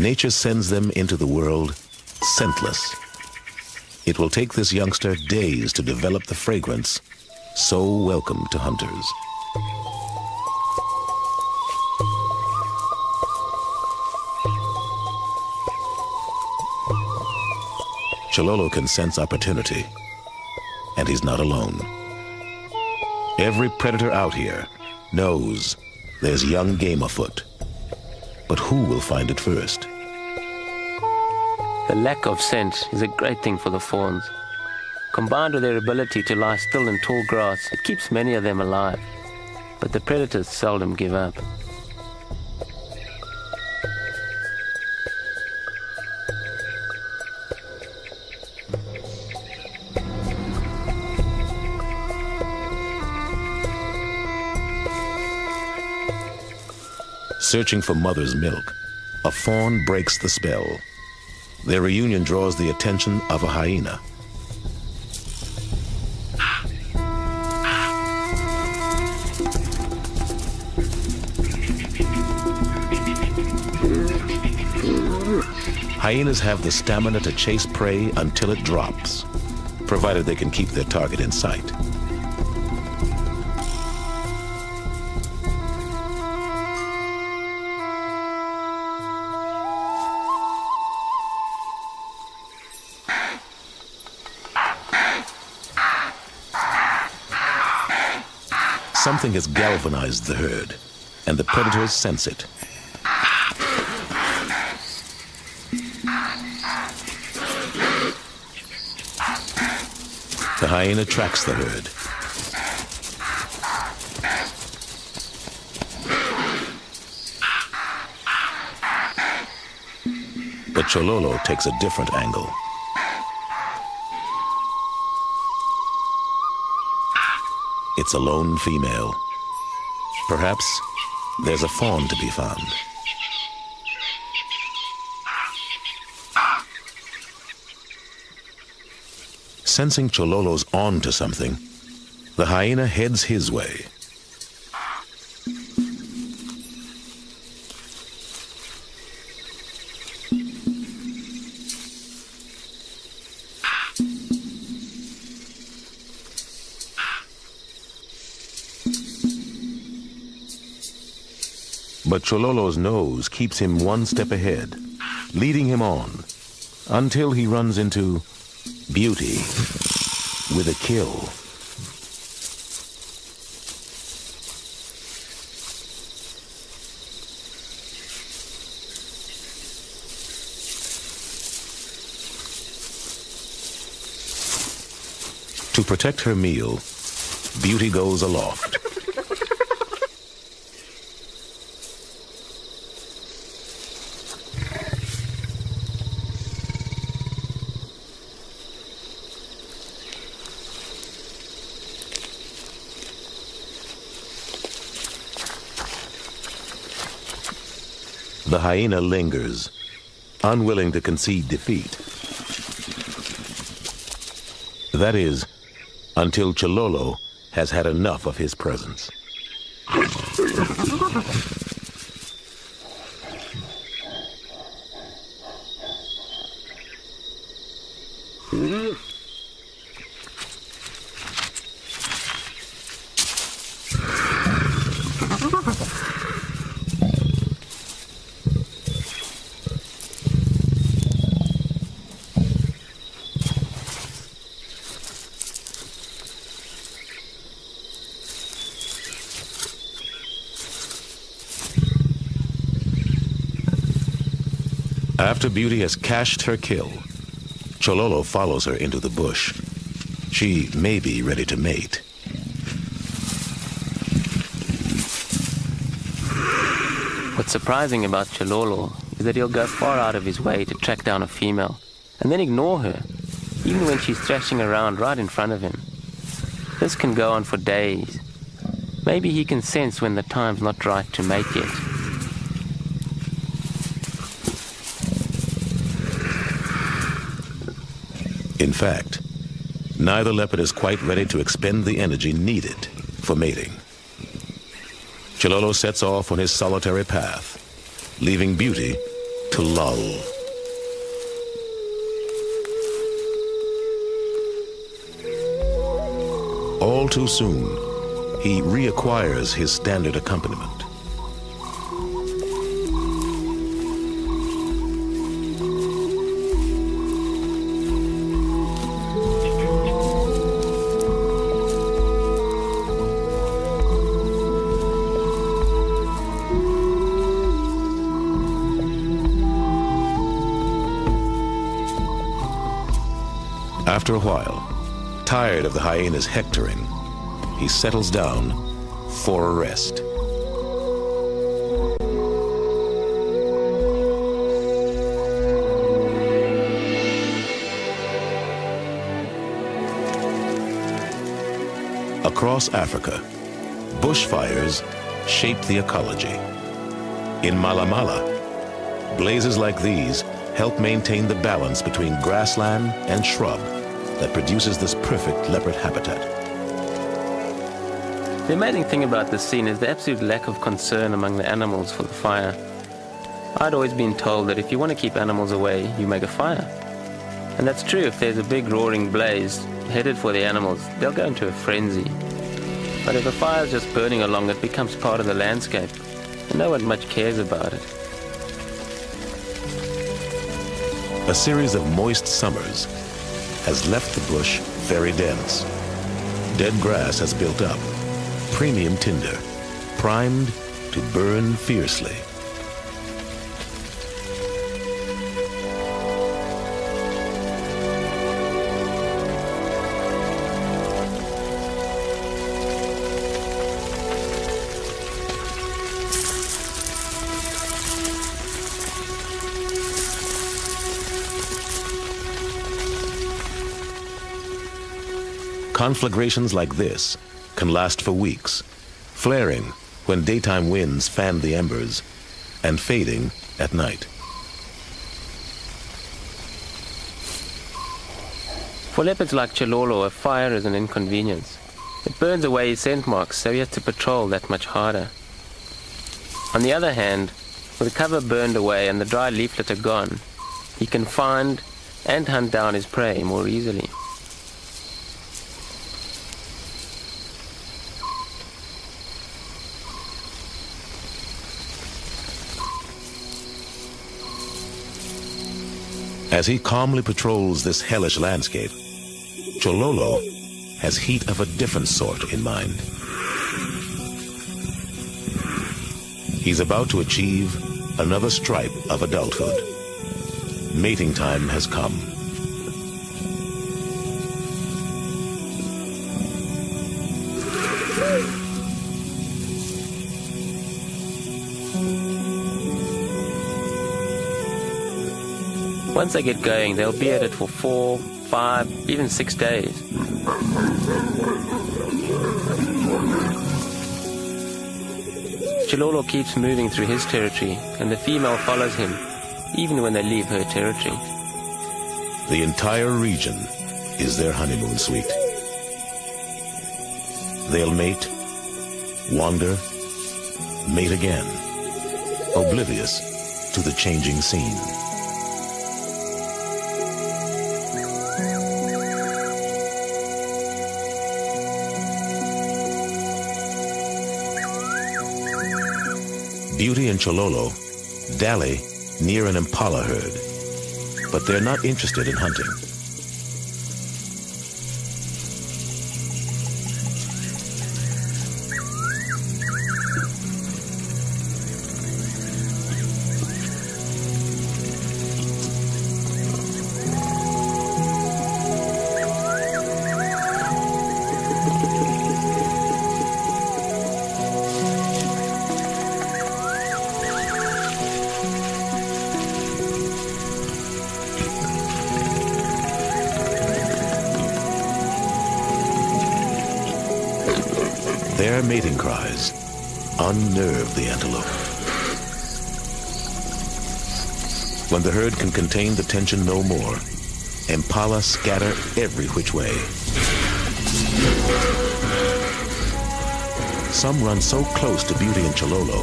nature sends them into the world scentless. It will take this youngster days to develop the fragrance so welcome to hunters. Chololo can sense opportunity, and he's not alone. Every predator out here knows there's young game afoot. But who will find it first? The lack of scent is a great thing for the fawns. Combined with their ability to lie still in tall grass, it keeps many of them alive. But the predators seldom give up. Searching for mother's milk, a fawn breaks the spell. Their reunion draws the attention of a hyena. Hyenas have the stamina to chase prey until it drops, provided they can keep their target in sight. Something has galvanized the herd, and the predators sense it. The hyena tracks the herd. But Chololo takes a different angle. It's a lone female. Perhaps there's a fawn to be found. Sensing Chololo's on to something, the hyena heads his way. But Chololo's nose keeps him one step ahead, leading him on, until he runs into Beauty with a kill. To protect her meal, Beauty goes aloft. The hyena lingers, unwilling to concede defeat. That is, until Chololo has had enough of his presence. After Beauty has cashed her kill, Chololo follows her into the bush. She may be ready to mate. What's surprising about Chololo is that he'll go far out of his way to track down a female, and then ignore her, even when she's thrashing around right in front of him. This can go on for days. Maybe he can sense when the time's not right to mate yet. In fact, neither leopard is quite ready to expend the energy needed for mating. Chololo sets off on his solitary path, leaving Beauty to lull. All too soon, he reacquires his standard accompaniment. After a while, tired of the hyena's hectoring, he settles down for a rest. Across Africa, bushfires shape the ecology. In Malamala, blazes like these help maintain the balance between grassland and shrub that produces this perfect leopard habitat. The amazing thing about this scene is the absolute lack of concern among the animals for the fire. I'd always been told that if you want to keep animals away, you make a fire. And that's true. If there's a big roaring blaze headed for the animals, they'll go into a frenzy. But if a fire's just burning along, it becomes part of the landscape, and no one much cares about it. A series of moist summers has left the bush very dense. Dead grass has built up, premium tinder, primed to burn fiercely. Conflagrations like this can last for weeks, flaring when daytime winds fan the embers and fading at night. For leopards like Chilolo, a fire is an inconvenience. It burns away his scent marks, so he has to patrol that much harder. On the other hand, with the cover burned away and the dry leaflets are gone, he can find and hunt down his prey more easily. As he calmly patrols this hellish landscape, Chololo has heat of a different sort in mind. He's about to achieve another stripe of adulthood. Mating time has come. Once they get going, they'll be at it for 4, 5, even 6 days. Chilolo keeps moving through his territory, and the female follows him, even when they leave her territory. The entire region is their honeymoon suite. They'll mate, wander, mate again, oblivious to the changing scene. Beauty and Chololo dally near an impala herd, but they're not interested in hunting. Their mating cries unnerve the antelope. When the herd can contain the tension no more, impala scatter every which way. Some run so close to Beauty and Chololo,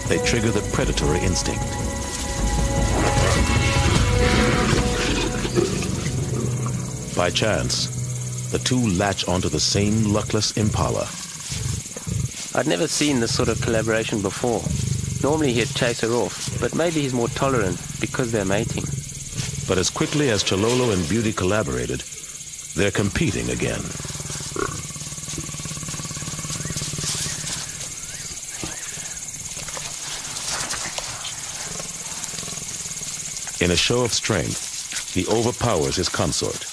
they trigger the predatory instinct. By chance, the two latch onto the same luckless impala. I'd never seen this sort of collaboration before. Normally he'd chase her off, but maybe he's more tolerant because they're mating. But as quickly as Chololo and Beauty collaborated, they're competing again. In a show of strength, he overpowers his consort.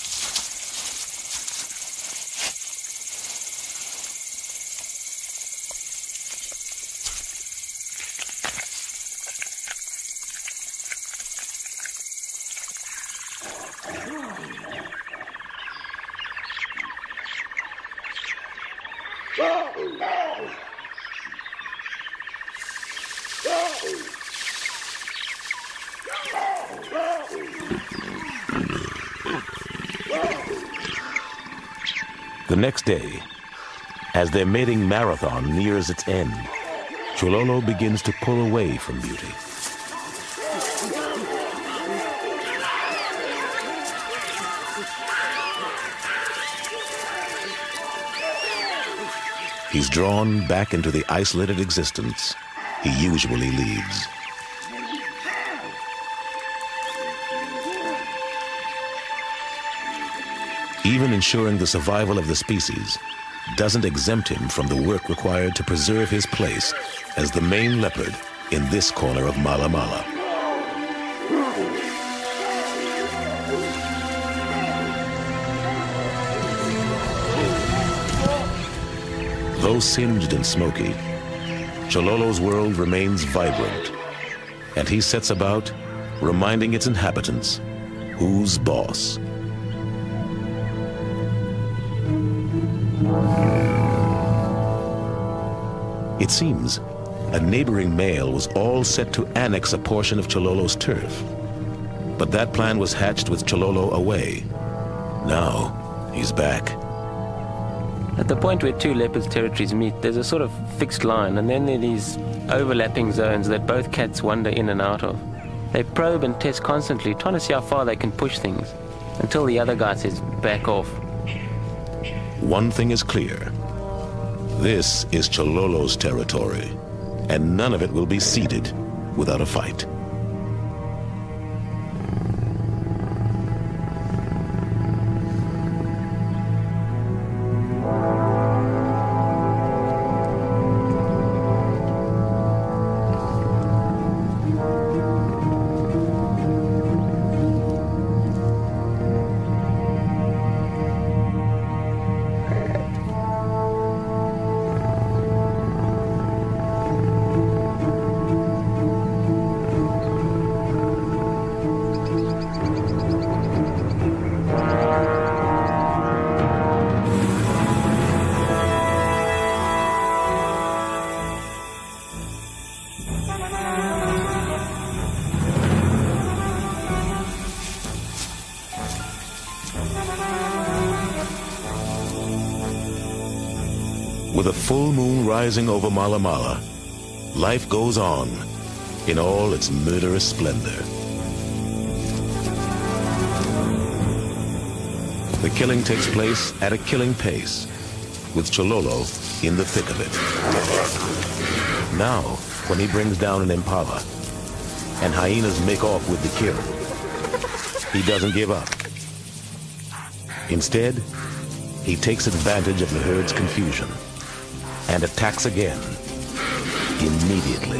The next day, as their mating marathon nears its end, Chololo begins to pull away from Beauty. He's drawn back into the isolated existence he usually leads. Even ensuring the survival of the species doesn't exempt him from the work required to preserve his place as the main leopard in this corner of Mala Mala. Though singed and smoky, Chololo's world remains vibrant, and he sets about reminding its inhabitants who's boss. It seems a neighboring male was all set to annex a portion of Chololo's turf, but that plan was hatched with Chololo away. Now he's back. At the point where two leopards' territories meet, there's a sort of fixed line, and then there are these overlapping zones that both cats wander in and out of. They probe and test constantly, trying to see how far they can push things, until the other guy says, back off. One thing is clear. This is Chololo's territory, and none of it will be ceded without a fight. With a full moon rising over Mala Mala, life goes on in all its murderous splendor. The killing takes place at a killing pace, with Chololo in the thick of it. Now, when he brings down an impala, and hyenas make off with the kill, he doesn't give up. Instead, he takes advantage of the herd's confusion and attacks again, immediately.